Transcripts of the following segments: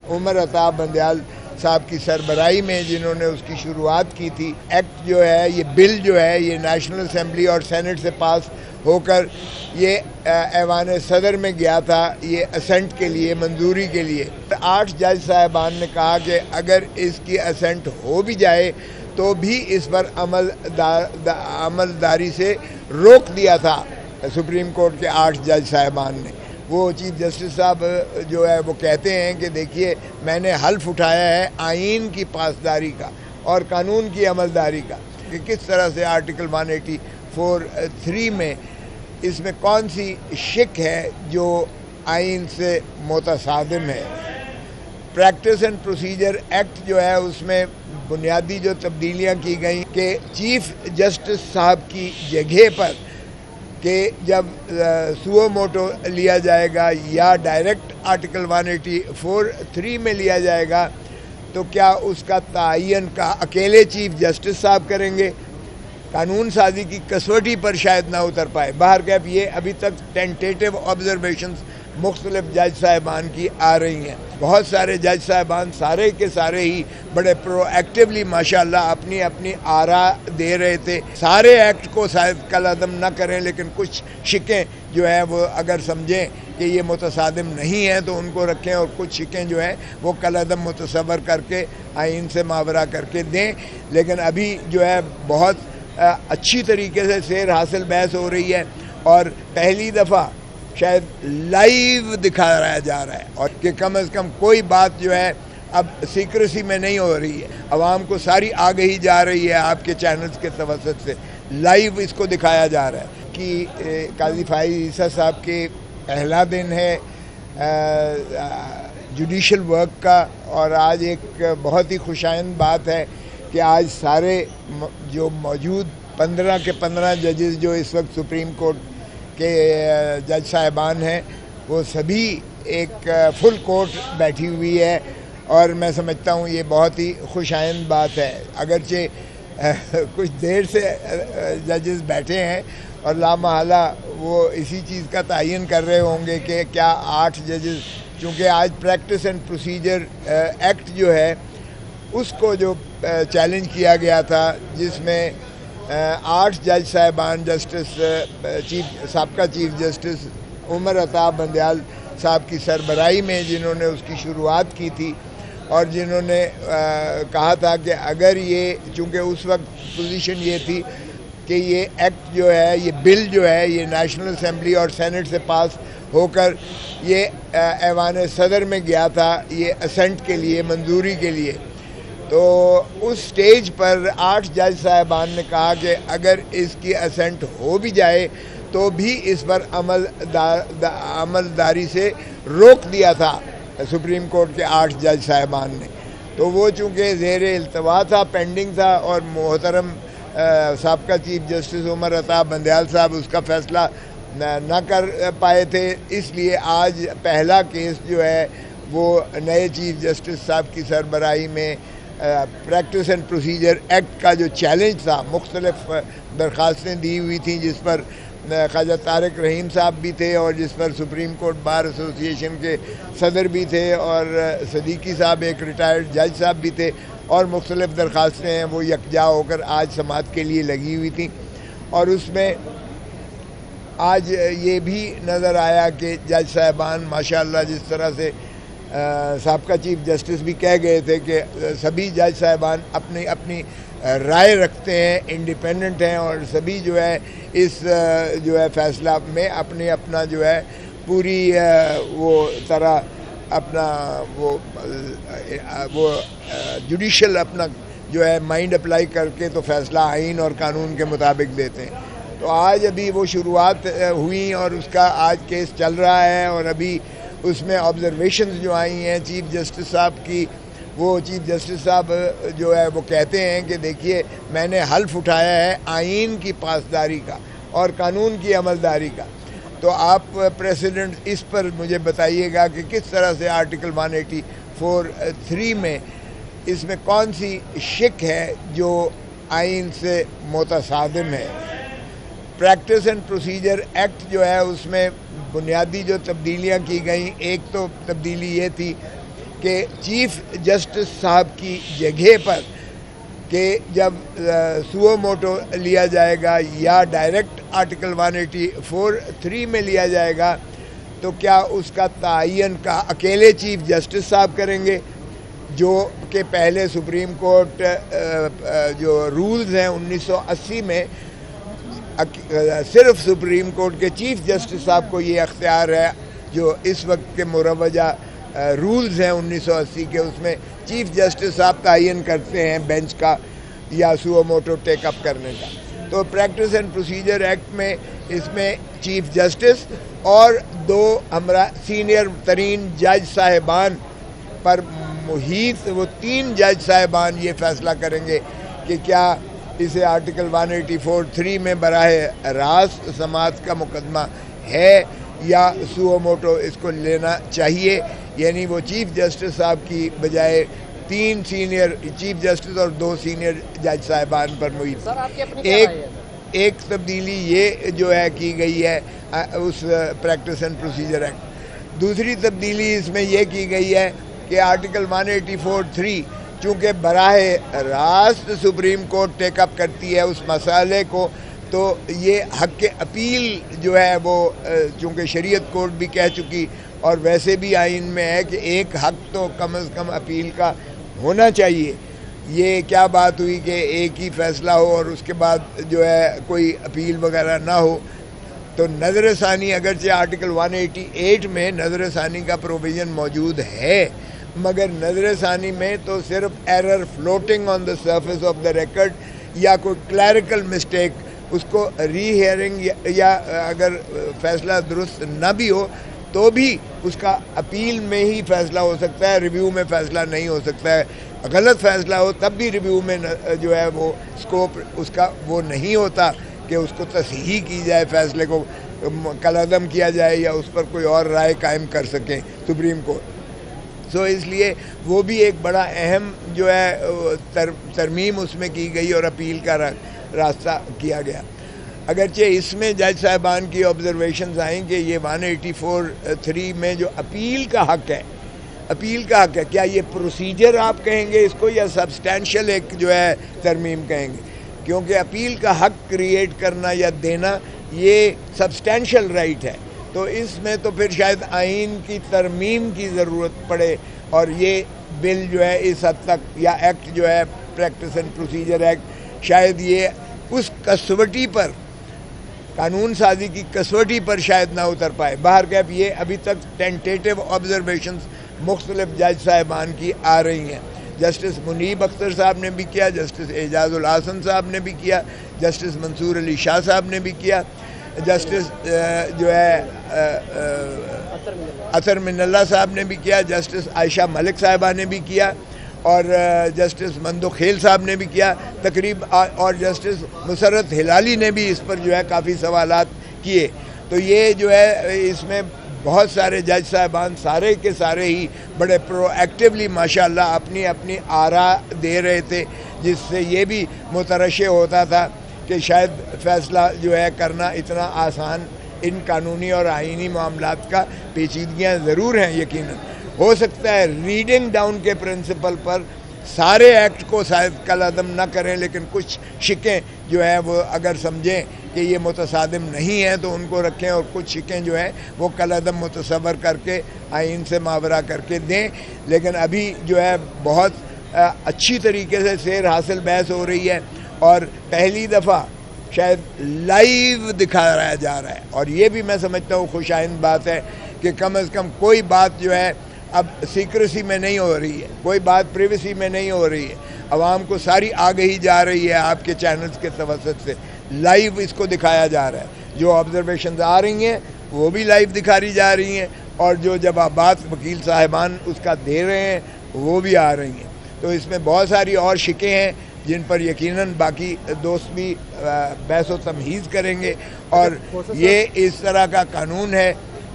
عمر عطا بندیال صاحب کی سربراہی میں جنہوں نے اس کی شروعات کی تھی. ایکٹ جو ہے یہ بل جو ہے یہ نیشنل اسمبلی اور سینٹ سے پاس ہو کر یہ ایوان صدر میں گیا تھا یہ اسینٹ کے لیے, منظوری کے لیے. 8 جج صاحبان نے کہا کہ اگر اس کی اسینٹ ہو بھی جائے تو بھی اس پر عملداری سے روک دیا تھا سپریم کورٹ کے 8 جج صاحبان نے. وہ چیف جسٹس صاحب جو ہے وہ کہتے ہیں کہ دیکھیے میں نے حلف اٹھایا ہے آئین کی پاسداری کا اور قانون کی عملداری کا کہ کس طرح سے آرٹیکل 184(3) میں اس میں کون سی شک ہے جو آئین سے متصادم ہے. پریکٹس اینڈ پروسیجر ایکٹ جو ہے اس میں بنیادی جو تبدیلیاں کی گئیں کہ چیف جسٹس صاحب کی جگہ پر کہ جب سوو موٹو لیا جائے گا یا ڈائریکٹ آرٹیکل 184(3) میں لیا جائے گا تو کیا اس کا تعین کا اکیلے چیف جسٹس صاحب کریں گے. قانون سازی کی کسوٹی پر شاید نہ اتر پائے. بہرکیف یہ ابھی تک ٹینٹیٹیو آبزرویشنز مختلف جج صاحبان کی آ رہی ہیں. بہت سارے جج صاحبان سارے کے سارے ہی بڑے پرو ایکٹیولی ماشاءاللہ اپنی اپنی آراء دے رہے تھے. سارے ایکٹ کو شاید کالعدم نہ کریں لیکن کچھ شکیں جو ہیں وہ اگر سمجھیں کہ یہ متصادم نہیں ہیں تو ان کو رکھیں اور کچھ شکیں جو ہیں وہ کالعدم متصور کر کے آئین سے ماورا کر کے دیں. لیکن ابھی جو ہے بہت اچھی طریقے سے سیر حاصل بحث ہو رہی ہے اور پہلی دفعہ شاید لائیو دکھایا جا رہا ہے اور کہ کم از کم کوئی بات جو ہے اب سیکریسی میں نہیں ہو رہی ہے. عوام کو ساری آگہی جا رہی ہے آپ کے چینلز کے توسط سے. لائیو اس کو دکھایا جا رہا ہے کہ قاضی فائز عیسیٰ صاحب کے پہلا دن ہے جوڈیشل ورک کا اور آج ایک بہت ہی خوشائند بات ہے کہ آج سارے جو موجود 15 کے 15 ججز جو اس وقت سپریم کورٹ کے جج صاحبان ہیں وہ سبھی ایک فل کورٹ بیٹھی ہوئی ہے اور میں سمجھتا ہوں یہ بہت ہی خوشائند بات ہے. اگرچہ کچھ دیر سے ججز بیٹھے ہیں اور لامحالہ وہ اسی چیز کا تعین کر رہے ہوں گے کہ کیا 8 ججز, چونکہ آج پریکٹس اینڈ پروسیجر ایکٹ جو ہے اس کو جو چیلنج کیا گیا تھا جس میں 8 جج صاحبان جسٹس سابقہ چیف جسٹس عمر عطا بندیال صاحب کی سربراہی میں جنہوں نے اس کی شروعات کی تھی اور جنہوں نے کہا تھا کہ اگر یہ, چونکہ اس وقت پوزیشن یہ تھی کہ یہ ایکٹ جو ہے یہ بل جو ہے یہ نیشنل اسمبلی اور سینٹ سے پاس ہو کر یہ ایوان صدر میں گیا تھا یہ اسینٹ کے لیے, منظوری کے لیے. تو اس سٹیج پر 8 جج صاحبان نے کہا کہ اگر اس کی اسینٹ ہو بھی جائے تو بھی اس پر عملداری سے روک دیا تھا سپریم کورٹ کے 8 جج صاحبان نے. تو وہ چونکہ زیر التوا تھا, پینڈنگ تھا اور محترم سابقہ چیف جسٹس عمر عطا بندیال صاحب اس کا فیصلہ نہ کر پائے تھے, اس لیے آج پہلا کیس جو ہے وہ نئے چیف جسٹس صاحب کی سربراہی میں پریکٹس اینڈ پروسیجر ایکٹ کا جو چیلنج تھا, مختلف درخواستیں دی ہوئی تھیں جس پر خواجہ طارق رحیم صاحب بھی تھے اور جس پر سپریم کورٹ بار ایسوسی ایشن کے صدر بھی تھے اور صدیقی صاحب ایک ریٹائرڈ جج صاحب بھی تھے اور مختلف درخواستیں ہیں وہ یکجا ہو کر آج سماعت کے لیے لگی ہوئی تھیں. اور اس میں آج یہ بھی نظر آیا کہ جج صاحبان ماشاءاللہ جس طرح سے سابقہ چیف جسٹس بھی کہہ گئے تھے کہ سبھی جج صاحبان اپنی اپنی رائے رکھتے ہیں, انڈیپینڈنٹ ہیں اور سبھی جو ہے اس جو ہے فیصلہ میں اپنا جو ہے پوری وہ طرح اپنا وہ جوڈیشل اپنا جو ہے مائنڈ اپلائی کر کے تو فیصلہ آئین اور قانون کے مطابق دیتے ہیں. تو آج ابھی وہ شروعات ہوئی اور اس کا آج کیس چل رہا ہے اور ابھی اس میں آبزرویشنز جو آئی ہیں چیف جسٹس صاحب کی, وہ چیف جسٹس صاحب جو ہے وہ کہتے ہیں کہ دیکھیے میں نے حلف اٹھایا ہے آئین کی پاسداری کا اور قانون کی عملداری کا. تو آپ پریسیڈنٹ اس پر مجھے بتائیے گا کہ کس طرح سے آرٹیکل 184(3) میں اس میں کون سی شک ہے جو آئین سے متصادم ہے. پریکٹس اینڈ پروسیجر ایکٹ جو ہے اس میں بنیادی جو تبدیلیاں کی گئیں, ایک تو تبدیلی یہ تھی کہ چیف جسٹس صاحب کی جگہ پر کہ جب سو موٹو لیا جائے گا یا ڈائریکٹ آرٹیکل 184(3) میں لیا جائے گا تو کیا اس کا تعین کا اکیلے چیف جسٹس صاحب کریں گے، جو کہ پہلے سپریم کورٹ جو رولز ہیں 1980 میں صرف سپریم کورٹ کے چیف جسٹس صاحب کو یہ اختیار ہے، جو اس وقت کے مروجہ رولز ہیں 1980 کے، اس میں چیف جسٹس صاحب تعین کرتے ہیں بینچ کا یا سو موٹو ٹیک اپ کرنے کا۔ تو پریکٹس اینڈ پروسیجر ایکٹ میں اس میں چیف جسٹس اور 2 سینئر ترین جج صاحبان پر محیط وہ 3 جج صاحبان یہ فیصلہ کریں گے کہ کیا اسے آرٹیکل 184(3) میں براہ راست سماعت کا مقدمہ ہے یا سو موٹو اس کو لینا چاہیے، یعنی وہ چیف جسٹس صاحب کی بجائے 3 سینئر چیف جسٹس اور 2 سینئر جج صاحبان پر محیط۔ ایک تبدیلی یہ جو ہے کی گئی ہے اس پریکٹس اینڈ پروسیجر ایکٹ۔ دوسری تبدیلی اس میں یہ کی گئی ہے کہ آرٹیکل 184(3) چونکہ براہ راست سپریم کورٹ ٹیک اپ کرتی ہے اس مسئلے کو، تو یہ حق اپیل جو ہے وہ چونکہ شریعت کورٹ بھی کہہ چکی اور ویسے بھی آئین میں ہے کہ ایک حق تو کم از کم اپیل کا ہونا چاہیے۔ یہ کیا بات ہوئی کہ ایک ہی فیصلہ ہو اور اس کے بعد جو ہے کوئی اپیل وغیرہ نہ ہو؟ تو نظر ثانی اگرچہ آرٹیکل 188 میں نظر ثانی کا پروویژن موجود ہے، مگر نظر ثانی میں تو صرف error floating on the surface of the record یا کوئی کلیریکل مسٹیک، اس کو ری ہیئرنگ یا اگر فیصلہ درست نہ بھی ہو تو بھی اس کا اپیل میں ہی فیصلہ ہو سکتا ہے، ریویو میں فیصلہ نہیں ہو سکتا ہے۔ غلط فیصلہ ہو تب بھی ریویو میں جو ہے وہ اسکوپ اس کا وہ نہیں ہوتا کہ اس کو تصحیح کی جائے، فیصلے کو کالعدم کیا جائے یا اس پر کوئی اور رائے قائم کر سکیں سپریم کورٹ۔ سو اس لیے وہ بھی ایک بڑا اہم جو ہے ترمیم اس میں کی گئی اور اپیل کا راستہ کیا گیا۔ اگرچہ اس میں جج صاحبان کی آبزرویشنز آئیں کہ یہ 184(3) میں جو اپیل کا حق ہے، کیا یہ پروسیجر آپ کہیں گے اس کو یا سبسٹینشل ایک جو ہے ترمیم کہیں گے؟ کیونکہ اپیل کا حق کریٹ کرنا یا دینا یہ سبسٹینشل رائٹ ہے، تو اس میں تو پھر شاید آئین کی ترمیم کی ضرورت پڑے، اور یہ بل جو ہے اس حد تک یا ایکٹ جو ہے پریکٹس اینڈ پروسیجر ایکٹ شاید یہ اس کسوٹی پر، قانون سازی کی کسوٹی پر شاید نہ اتر پائے۔ بہرکیف یہ ابھی تک ٹینٹیٹو آبزرویشنز مختلف جج صاحبان کی آ رہی ہیں۔ جسٹس منیب اختر صاحب نے بھی کیا، جسٹس اعجاز الحسن صاحب نے بھی کیا، جسٹس منصور علی شاہ صاحب نے بھی کیا، جسٹس جو ہے اطہر من اللہ صاحب نے بھی کیا، جسٹس عائشہ ملک صاحبہ نے بھی کیا، اور جسٹس مندو خیل صاحب نے بھی کیا اور جسٹس مسرت ہلالی نے بھی اس پر جو ہے کافی سوالات کیے۔ تو یہ جو ہے اس میں بہت سارے جج صاحبان سارے کے سارے ہی بڑے پرو ایکٹیولی ماشاءاللہ اپنی اپنی آراء دے رہے تھے، جس سے یہ بھی مترشح ہوتا تھا کہ شاید فیصلہ جو ہے کرنا اتنا آسان ان قانونی اور آئینی معاملات کا پیچیدگیاں ضرور ہیں، یقیناً ہو سکتا ہے ریڈنگ ڈاؤن کے پرنسپل پر سارے ایکٹ کو شاید کالعدم نہ کریں، لیکن کچھ شکیں جو ہے وہ اگر سمجھیں کہ یہ متصادم نہیں ہیں تو ان کو رکھیں، اور کچھ شکیں جو ہیں وہ کالعدم متصور کر کے آئین سے ماورا کر کے دیں۔ لیکن ابھی جو ہے بہت اچھی طریقے سے سیر حاصل بحث ہو رہی ہے، اور پہلی دفعہ شاید لائیو دکھایا جا رہا ہے، اور یہ بھی میں سمجھتا ہوں خوش آئند بات ہے کہ کم از کم کوئی بات جو ہے اب سیکریسی میں نہیں ہو رہی ہے، کوئی بات پریویسی میں نہیں ہو رہی ہے، عوام کو ساری آگہی جا رہی ہے آپ کے چینلز کے توسط سے، لائیو اس کو دکھایا جا رہا ہے۔ جو آبزرویشنز آ رہی ہیں وہ بھی لائیو دکھائی جا رہی ہیں، اور جو جوابات وکیل صاحبان اس کا دے رہے ہیں وہ بھی آ رہی ہیں۔ تو اس میں بہت ساری اور شکیں ہیں جن پر یقیناً باقی دوست بھی بحث و تمہیز کریں گے، اور یہ اس طرح کا قانون ہے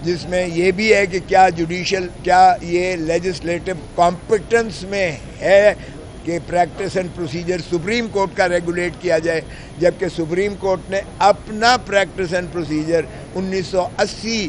جس میں یہ بھی ہے کہ کیا یہ لیجسلیٹو کمپیٹنس میں ہے کہ practice and procedure supreme court کا ریگولیٹ کیا جائے، جبکہ سپریم کورٹ نے اپنا پریکٹس اینڈ پروسیجر 1980